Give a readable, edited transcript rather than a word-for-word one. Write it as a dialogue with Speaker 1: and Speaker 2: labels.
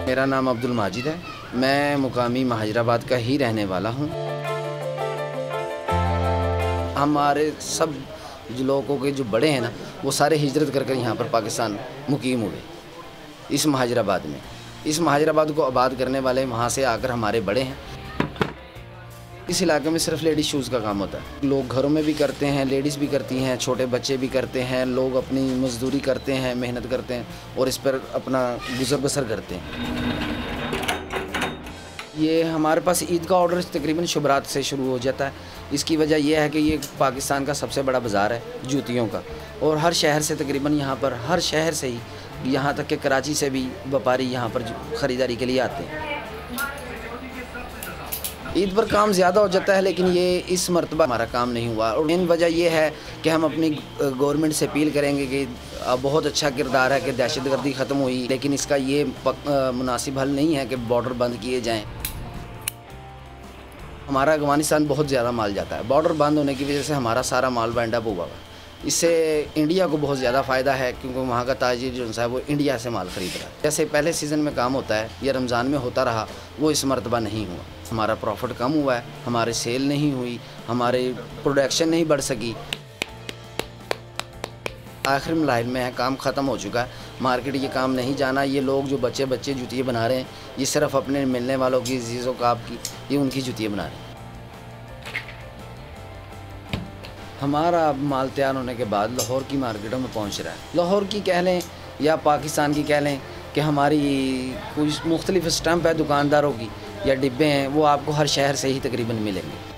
Speaker 1: मेरा नाम अब्दुल माजिद है। मैं मुकामी महाजराबाद का ही रहने वाला हूँ। हमारे सब जो लोगों के जो बड़े हैं ना, वो सारे हिजरत कर कर यहाँ पर पाकिस्तान मुकीम हुए। इस महाजराबाद में, इस महाजराबाद को आबाद करने वाले वहाँ से आकर हमारे बड़े हैं। इस इलाके में सिर्फ लेडीज़ शूज़ का काम होता है। लोग घरों में भी करते हैं, लेडीज़ भी करती हैं, छोटे बच्चे भी करते हैं। लोग अपनी मजदूरी करते हैं, मेहनत करते हैं और इस पर अपना गुजर बसर करते हैं। ये हमारे पास ईद का ऑर्डर तकरीबन शुभरात से शुरू हो जाता है। इसकी वजह यह है कि ये पाकिस्तान का सबसे बड़ा बाज़ार है जूतियों का, और हर शहर से तकरीबन यहाँ पर, हर शहर से ही, यहाँ तक कि कराची से भी व्यापारी यहाँ पर ख़रीदारी के लिए आते हैं। ईद पर काम ज़्यादा हो जाता है, लेकिन ये इस मरतबा हमारा काम नहीं हुआ। और मेन वजह यह है कि हम अपनी गवर्नमेंट से अपील करेंगे कि बहुत अच्छा किरदार है कि दहशतगर्दी ख़त्म हुई, लेकिन इसका ये मुनासिब हल नहीं है कि बॉर्डर बंद किए जाएँ। हमारा अफ़गानिस्तान बहुत ज़्यादा माल जाता है। बॉर्डर बंद होने की वजह से हमारा सारा माल वाइंड अप हुआ। इससे इंडिया को बहुत ज़्यादा फ़ायदा है, क्योंकि वहाँ का ताजिर जो है वो इंडिया से माल ख़रीद रहा है। जैसे पहले सीज़न में काम होता है या रमज़ान में होता रहा, वो इस मरतबा नहीं हुआ। हमारा प्रॉफिट कम हुआ है, हमारे सेल नहीं हुई, हमारे प्रोडक्शन नहीं बढ़ सकी। आखिर मलाइल में है, काम ख़त्म हो चुका है। मार्केट ये काम नहीं जाना। ये लोग जो बच्चे जूतियाँ बना रहे हैं, ये सिर्फ अपने मिलने वालों की, अज़ीज़ों का आपकी, ये उनकी जूतियाँ बना रहे हैं। हमारा माल तैयार होने के बाद लाहौर की मार्केटों में पहुंच रहा है। लाहौर की कह लें या पाकिस्तान की कह लें कि हमारी कुछ मुख्तलिफ स्टैंप है दुकानदारों की या डिब्बे हैं, वो आपको हर शहर से ही तकरीबन मिलेंगे।